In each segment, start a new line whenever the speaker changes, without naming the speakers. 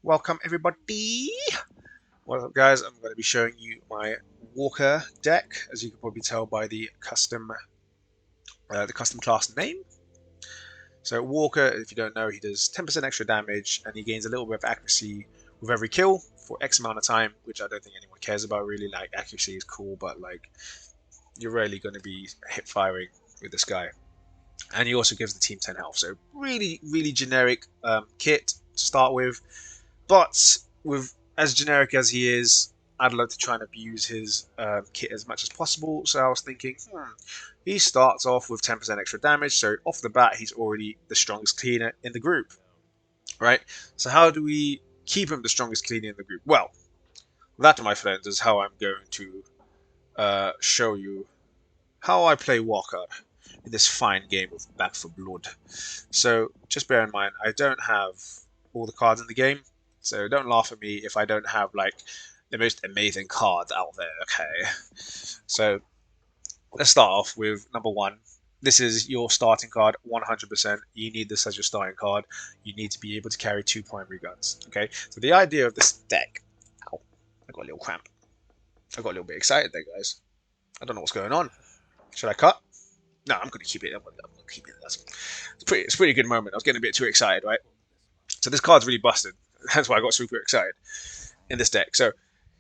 Welcome everybody. What's up guys, I'm going to be showing you my Walker deck, as you can probably tell by the custom class name. So Walker, if you don't know, he does 10% extra damage and he gains a little bit of accuracy with every kill for X amount of time, which I don't think anyone cares about really. Like, accuracy is cool, but like, you're rarely going to be hip firing with this guy. And he also gives the team 10 health, so really generic kit to start with. But with as generic as he is, I'd like to try and abuse his kit as much as possible. So I was thinking, he starts off with 10% extra damage, so off the bat he's already the strongest cleaner in the group, right? So how do we keep him the strongest cleaner in the group? Well, that, my friends, is how I'm going to show you how I play Walker in this fine game of Back for Blood. So just bear in mind, I don't have all the cards in the game, so don't laugh at me if I don't have like the most amazing cards out there, okay? So let's start off with number one. This is your starting card, 100%. You need this as your starting card. You need to be able to carry 2 primary guns, okay? So the idea of this deck... Ow, I got a little cramp. I got a little bit excited there, guys. I don't know what's going on. Should I cut? No, I'm going to keep it. I'm going to keep it. It's a pretty good moment. I was getting a bit too excited, right? So this card's really busted. That's why I got super excited in this deck. So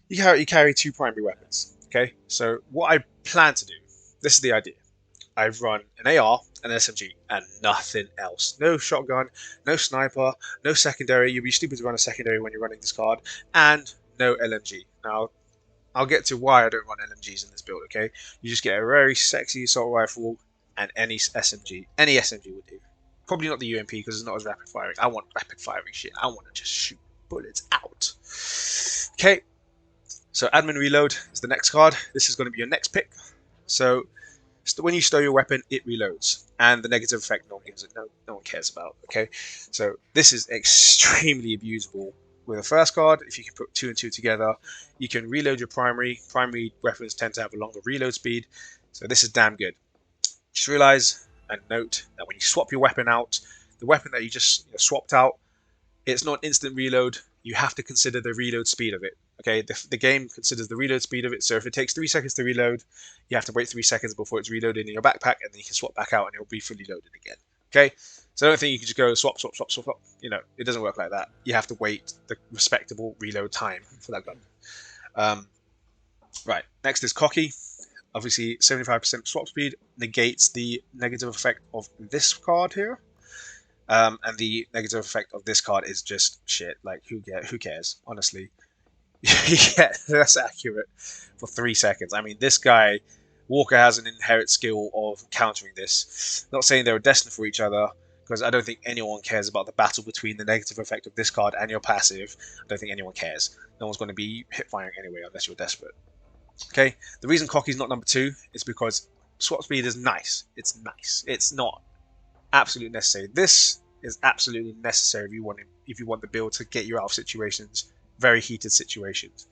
you carry 2 primary weapons. Okay. So what I plan to do, this is the idea. I've run an AR, an SMG, and nothing else. No shotgun, no sniper, no secondary. You'd be stupid to run a secondary when you're running this card, and no LMG. Now, I'll get to why I don't run LMGs in this build. Okay. You just get a very sexy assault rifle and any SMG. Any SMG would do. Probably not the UMP because it's not as rapid firing. I want rapid firing shit. I want to just shoot bullets out. Okay, so admin reload is the next card. This is going to be your next pick. So when you stow your weapon, it reloads, and the negative effect no one cares about. Okay, so this is extremely abusable with a first card. If you can put 2 and 2 together, you can reload your primary. Primary weapons tend to have a longer reload speed, so this is damn good. Just realize and note that when you swap your weapon out, the weapon that you just swapped out, it's not instant reload. You have to consider the reload speed of it. Okay, the game considers the reload speed of it. So if it takes 3 seconds to reload, you have to wait 3 seconds before it's reloaded in your backpack, and then you can swap back out and it'll be fully loaded again. Okay, so I don't think you can just go swap. It doesn't work like that. You have to wait the respectable reload time for that gun. Right, next is cocky. Obviously, 75% swap speed negates the negative effect of this card here. And the negative effect of this card is just shit. Like, who cares, honestly? Yeah, that's accurate for 3 seconds. I mean, this guy, Walker, has an inherent skill of countering this. Not saying they're destined for each other, because I don't think anyone cares about the battle between the negative effect of this card and your passive. I don't think anyone cares. No one's going to be hip firing anyway unless you're desperate. Okay, the reason cocky's not number 2 is because swap speed is nice. It's nice. It's not absolutely necessary. This is absolutely necessary if you want the build to get you out of situations, very heated situations.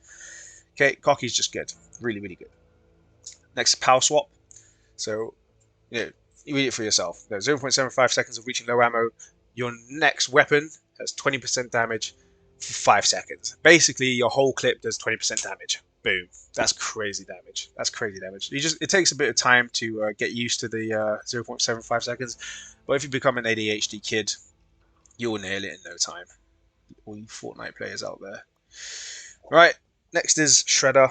Okay, cocky's just good, really good. Next, power swap. So you read it for yourself. 0.75 seconds of reaching low ammo. Your next weapon has 20% damage for 5 seconds. Basically, your whole clip does 20% damage. Boom. That's crazy damage. It takes a bit of time to get used to the 0.75 seconds, but if you become an ADHD kid, you'll nail it in no time. All you Fortnite players out there. Right, next is Shredder.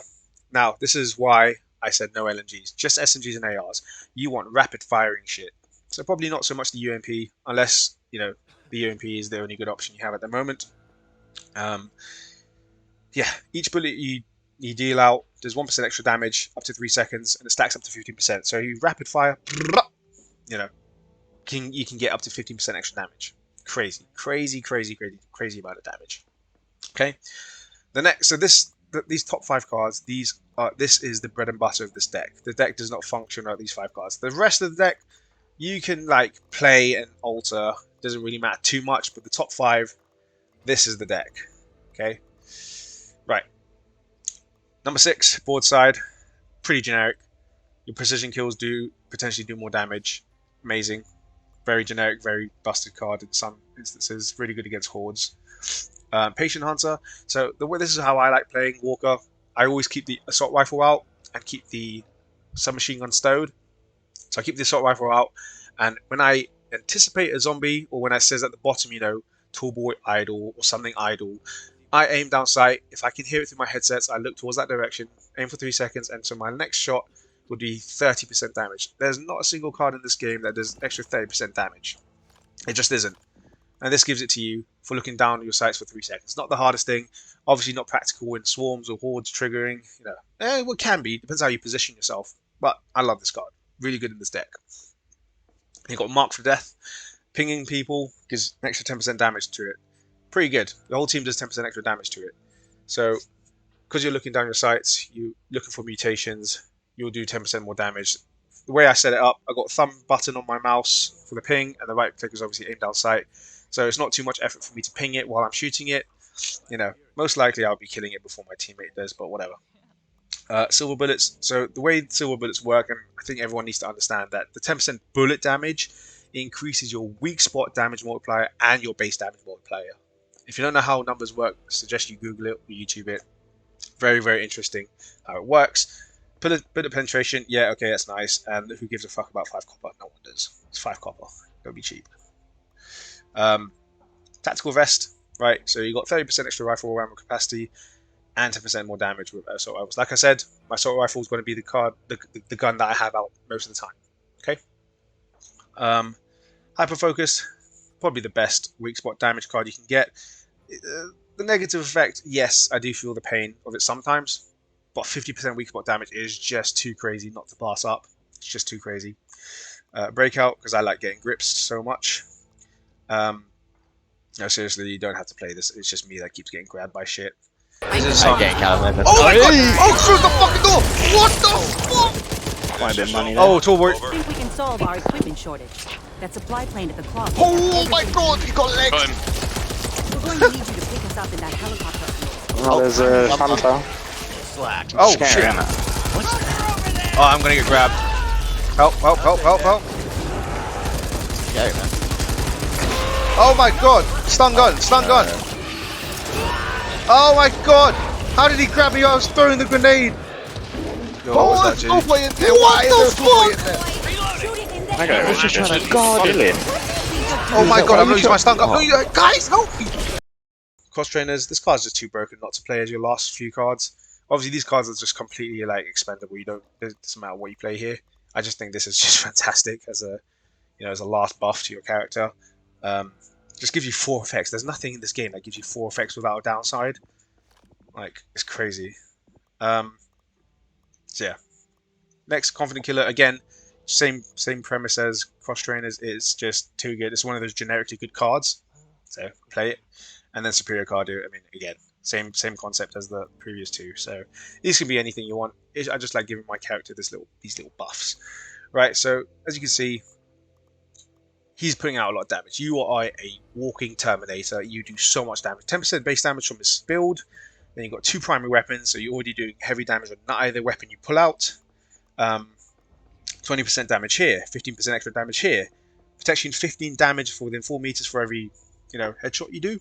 Now, this is why I said no LMGs, just SMGs and ARs. You want rapid firing shit. So probably not so much the UMP, unless, the UMP is the only good option you have at the moment. Yeah, each bullet you deal out does 1% extra damage up to 3 seconds, and it stacks up to 15%. So you rapid fire, you can get up to 15% extra damage. Crazy amount of damage. Okay, these top 5 cards, this is the bread and butter of this deck. The deck does not function without these 5 cards. The rest of the deck, you can like play and alter. Doesn't really matter too much, but the top 5, this is the deck. Okay, right. Number 6, board side, pretty generic. Your precision kills potentially do more damage. Amazing. Very generic, very busted card in some instances. Really good against hordes. Patient Hunter. So this is how I like playing Walker. I always keep the assault rifle out and keep the submachine gun stowed. So I keep the assault rifle out, and when I anticipate a zombie, or when it says at the bottom, you know, Tallboy idle or something idle, I aim down sight. If I can hear it through my headsets, I look towards that direction, aim for 3 seconds, and so my next shot would be 30% damage. There's not a single card in this game that does extra 30% damage. It just isn't. And this gives it to you for looking down at your sights for 3 seconds. Not the hardest thing. Obviously not practical in swarms or hordes triggering. You know, it can be. Depends how you position yourself. But I love this card. Really good in this deck. You've got Mark for Death. Pinging people gives an extra 10% damage to it. Pretty good. The whole team does 10% extra damage to it. So, because you're looking down your sights, you're looking for mutations, you'll do 10% more damage. The way I set it up, I've got a thumb button on my mouse for the ping, and the right click is obviously aim down sight. So it's not too much effort for me to ping it while I'm shooting it. You know, most likely I'll be killing it before my teammate does, but whatever. Silver bullets. So the way silver bullets work, and I think everyone needs to understand that the 10% bullet damage increases your weak spot damage multiplier and your base damage multiplier. If you don't know how numbers work, I suggest you Google it or YouTube it. Very, very interesting how it works. Bullet penetration, yeah, okay, that's nice. And who gives a fuck about 5 copper? No one does. It's 5 copper. Don't be cheap. Tactical vest, right? So you got 30% extra rifle ammo capacity and 10% more damage with assault rifles. Like I said, my assault rifle is going to be the gun that I have out most of the time. Okay. Hyper focus, probably the best weak spot damage card you can get. The negative effect, yes, I do feel the pain of it sometimes, but 50% weak spot damage is just too crazy not to pass up. It's just too crazy. Breakout, because I like getting grips so much. No, seriously, you don't have to play this. It's just me that keeps getting grabbed by shit.
I'm getting Calvin.
Oh my god! Oh, through the fucking door! What the fuck?
Quite a bit of money there.
Oh, Tallboy.
I think we can solve our equipment shortage. That supply plane at the clock.
Oh my god, he got legs!
We're going to need you to pick us up in that helicopter.
Oh, there's a hunter.
Oh,
Scary,
shit.
isn't it?
Oh, I'm gonna get grabbed. Help, help, help, help, help.
Scary, man.
Oh my god! Stun gun, stun gun! Oh my god! How did he grab me? I was throwing the grenade! Yo, what was that, dude? What the fuck?
Okay, I was just trying to guard it.
Oh my god, I'm losing my stun gun. No, guys, help me! Cross trainers, this card's just too broken not to play as your last few cards. Obviously, these cards are just completely like expendable. It doesn't matter what you play here. I just think this is just fantastic as a, you know, as a last buff to your character. Just gives you 4 effects. There's nothing in this game that gives you 4 effects without a downside. Like, it's crazy. So yeah. Next, Confident Killer. Again, same premise as Cross Trainers. It's just too good. It's one of those generically good cards. So play it. And then Superior Cardio. I mean, again, same concept as the previous two. So these can be anything you want. I just like giving my character these little buffs. Right. So as you can see, he's putting out a lot of damage. You are a walking Terminator. You do so much damage. 10% base damage from this build. Then you've got 2 primary weapons, so you're already doing heavy damage on not either weapon you pull out. 20% damage here, 15% extra damage here. Protection 15 damage for within 4 meters for every, you know, headshot you do.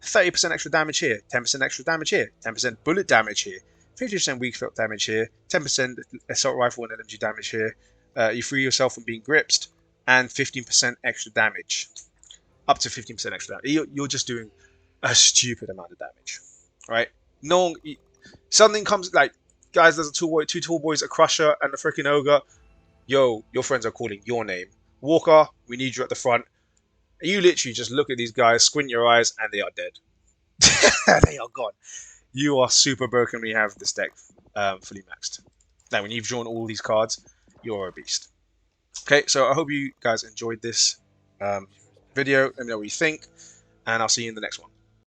30% extra damage here, 10% extra damage here, 10% bullet damage here, 50% weak foot damage here, 10% assault rifle and LMG damage here. You free yourself from being gripped, and 15% extra damage. Up to 15% extra damage. You're just doing a stupid amount of damage, right? No, something comes like, guys, there's two tall boys, a crusher, and a freaking ogre. Yo, your friends are calling your name. Walker, we need you at the front. You literally just look at these guys, squint your eyes, and they are dead. They are gone. You are super broken when you have this deck fully maxed. Now, when you've drawn all these cards, you're a beast. Okay, so I hope you guys enjoyed this video. Let me know what you think, and I'll see you in the next one.